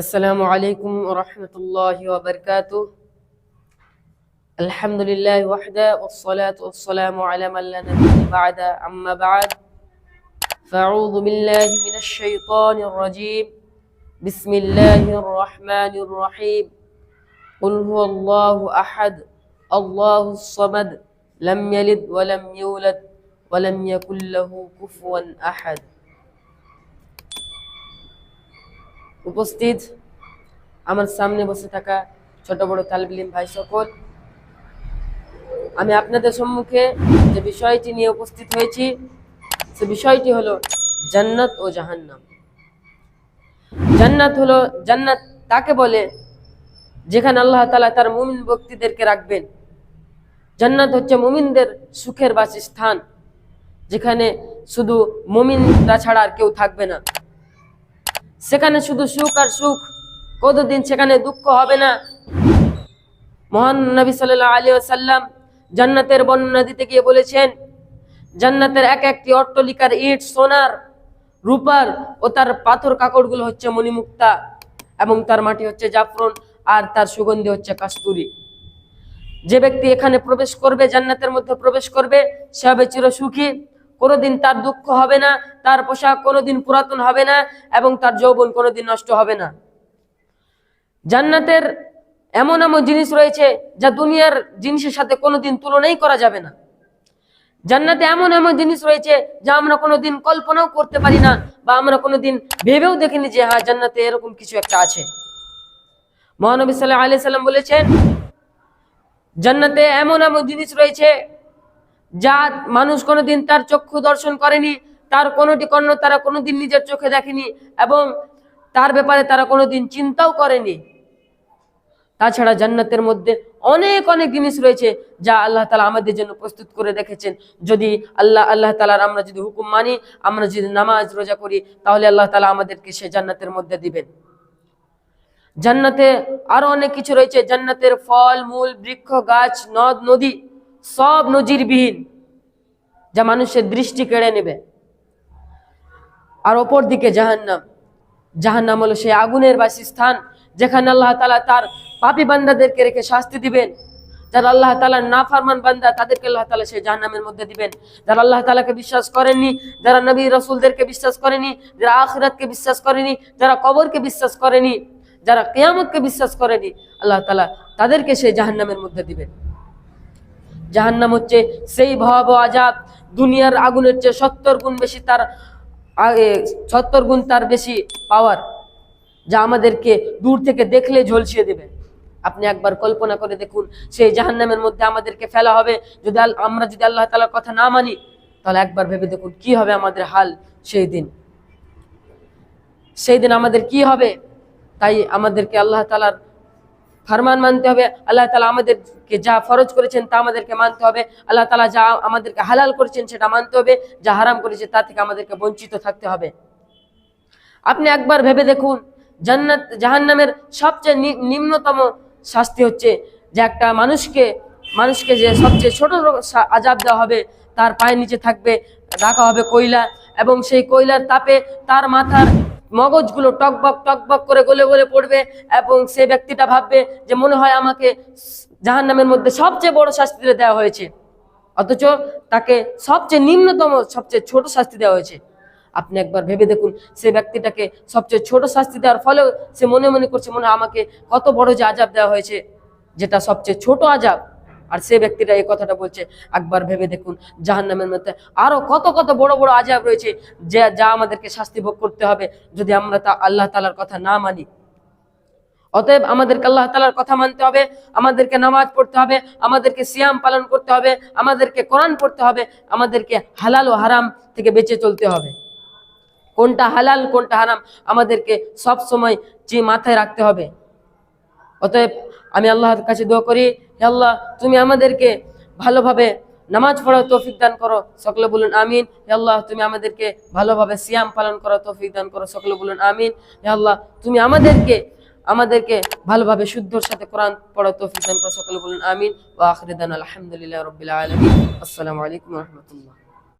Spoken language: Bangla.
السلام عليكم ورحمة الله وبركاته. الحمد لله وحده والصلاة والسلام على من لا نبي بعد. أما بعد، فأعوذ بالله من الشيطان الرجيم. بسم الله الرحمن الرحيم. قل هو الله أحد الله الصمد لم يلد ولم يولد ولم يكن له كفوا أحد. উপস্থিত আমার সামনে বসে থাকা ছোট বড় তালিব ইলম ভাই সকল, আমি আপনাদের সম্মুখে যে বিষয়টি নিয়ে উপস্থিত হয়েছি সে বিষয়টি হলো জান্নাত ও জাহান্নাম। জান্নাত তাকে বলে যেখানে আল্লাহ তাআলা তার মুমিন ব্যক্তিদেরকে রাখবেন। জান্নাত হচ্ছে মুমিনদের সুখের বাসস্থান, যেখানে শুধু মুমিনরা ছাড়া আর কেউ থাকবে না। সেখানে শুধু সুখ আর সুখ, কতদিন সেখানে দুঃখ হবে না। মহান নবী সাল্লাল্লাহু আলাইহি ওয়াসাল্লাম জান্নাতের বর্ণনা দিতে গিয়ে বলেছেন, জান্নাতের এক একটি অট্টালিকার ইট সোনার, রূপার ও তার পাথর কাকড়গুলো হচ্ছে মণিমুক্তা, এবং তার মাটি হচ্ছে জাফরান, আর তার সুগন্ধি হচ্ছে কস্তুরী। যে ব্যক্তি এখানে প্রবেশ করবে, জান্নাতের মধ্যে প্রবেশ করবে, সে হবে চিরসুখী। কোনোদিন তার দুঃখ হবে না, তার পোশাক কোনোদিন পুরাতন হবে না, এবং তার যৌবন কোনোদিন নষ্ট হবে না। জান্নাতের এমন এমন জিনিস রয়েছে যা দুনিয়ার জিনিসের সাথে কোনোদিন তুলনাই করা যাবে না। জান্নাতে এমন এমন জিনিস রয়েছে যা আমরা কোনোদিন কল্পনাও করতে পারি না, বা আমরা কোনোদিন ভেবেও দেখিনি যে হ্যাঁ, জান্নাতে এরকম কিছু একটা আছে। মহানবী সাল্লাল্লাহু আলাইহি সাল্লাম বলেছেন, জান্নাতে এমন এমন জিনিস রয়েছে যা মানুষ কোনোদিন তার চক্ষু দর্শন করেনি, তার কোনোটি কর্ণ তারা কোনোদিন নিজের চোখে দেখেনি, এবং তার ব্যাপারে তারা কোনোদিন চিন্তাও করেনি। তাছাড়া জান্নাতের মধ্যে অনেক অনেক জিনিস রয়েছে যা আল্লাহ তাআলা আমাদের জন্য প্রস্তুত করে রেখেছেন। যদি আল্লাহ তাআলার আমরা যদি হুকুম মানি, আমরা যদি নামাজ রোজা করি, তাহলে আল্লাহ তাআলা আমাদেরকে সে জান্নাতের মধ্যে দিবেন। জান্নাতে আরো অনেক কিছু রয়েছে। জান্নাতের ফল মূল, বৃক্ষ, গাছ, নদ নদী সব নজিরবিহীন, যা মানুষের দৃষ্টি কেড়ে নেবে। আর অপর দিকে জাহান্নাম হলো সেই আগুনের বাসস্থান, যেখানে আল্লাহ তাআলা তার পাপী বান্দাদেরকে রেখে শাস্তি দিবেন। যারা আল্লাহ তাআলার নাফরমান বান্দা, তাদেরকে আল্লাহ তাআলা সেই জাহান্নামের মধ্যে দিবেন। যারা আল্লাহ তাআলাকে বিশ্বাস করেননি, যারা নবী রাসূলদেরকে বিশ্বাস করেনি, যারা আখিরাতকে বিশ্বাস করেনি, যারা কবরকে বিশ্বাস করেনি, যারা কিয়ামতকে বিশ্বাস করেনি, আল্লাহ তাআলা তাদেরকে সেই জাহান্নামের মধ্যে দিবেন। জাহান্নাম হচ্ছে সেই ভয়াবহ আযাব, দুনিয়ার আগুনের চেয়ে 70 গুণ বেশি, 70 গুণ তার বেশি পাওয়ার, যা আমাদেরকে দূর থেকে দেখলে ঝলসিয়ে দেবে। আপনি একবার কল্পনা করে দেখুন, সেই জাহান্নামের মধ্যে আমাদেরকে ফেলা হবে। আমরা যদি আল্লাহ তাআলার কথা না মানি, তাহলে একবার ভেবে দেখুন কি হবে আমাদের হাল সেই দিন আমাদের কি হবে। তাই আমাদেরকে আল্লাহ তাআলার ফরমান মানতে হবে। আল্লাহ তাআলা আমাদেরকে যা ফরজ করেছেন তা আমাদেরকে মানতে হবে। আল্লাহ তাআলা যা আমাদেরকে হালাল করেছেন সেটা মানতে হবে, যা হারাম করেছে তা থেকে আমাদেরকে বঞ্চিত থাকতে হবে। আপনি একবার ভেবে দেখুন, জাহান্নামের সবচেয়ে নিম্নতম শাস্তি হচ্ছে যে একটা মানুষকে যে সবচেয়ে ছোট আযাব দেওয়া হবে, তার পায়ের নিচে রাখা হবে কয়লা, এবং সেই কয়লার তাপে তার মাথার মগজগুলো টকবক টকবক করে গলে গলে পড়বে, এবং সেই ব্যক্তিটা ভাববে যে মনে হয় আমাকে জাহান্নামের মধ্যে সবচেয়ে বড় শাস্তি দেওয়া হয়েছে, অথচ তাকে সবচেয়ে নিম্নতম সবচেয়ে ছোট শাস্তি দেওয়া হয়েছে। আপনি একবার ভেবে দেখুন, সেই ব্যক্তিটাকে সবচেয়ে ছোট শাস্তি দেওয়ার ফলেও সে মনে মনে করছে মনে হয় আমাকে কত বড় যে আযাব দেওয়া হয়েছে, যেটা সবচেয়ে ছোট আযাব। আর সেই ব্যক্তিটা এই কথাটা বলছে। একবার ভেবে দেখুন, জাহান্নামের মধ্যে আরো কত কত বড় বড় আযাব রয়েছে যা আমাদেরকে শাস্তি ভোগ করতে হবে যদি আমরা আল্লাহ তাআলার কথা না মানি। অতএব আমাদেরকে আল্লাহ তাআলার কথা মানতে হবে, আমাদেরকে নামাজ পড়তে হবে, আমাদেরকে সিয়াম পালন করতে হবে, আমাদেরকে কোরআন পড়তে হবে, আমাদেরকে হালাল ও হারাম থেকে বেঁচে চলতে হবে। কোনটা হালাল কোনটা হারাম আমাদেরকে সব সময় মাথায় রাখতে হবে। অতএব আমি আল্লাহর কাছে দোয়া করি, হে আল্লাহ, তুমি আমাদেরকে ভালোভাবে নামাজ পড়ার তৌফিক দান করো, সকলে বলুন আমিন। হে আল্লাহ, তুমি আমাদেরকে ভালোভাবে সিয়াম পালন করার তৌফিক দান করো, সকলে বলুন আমিন। হে আল্লাহ, তুমি আমাদেরকে ভালোভাবে শুদ্ধর সাথে কোরআন পড়ার তৌফিক দান করো, সকলে বলুন আমিন। ওয়া আখিরু দাওয়ানা আলহামদুলিল্লাহি রাব্বিল আলামিন। আসসালামু আলাইকুম ওয়া রাহমাতুল্লাহ।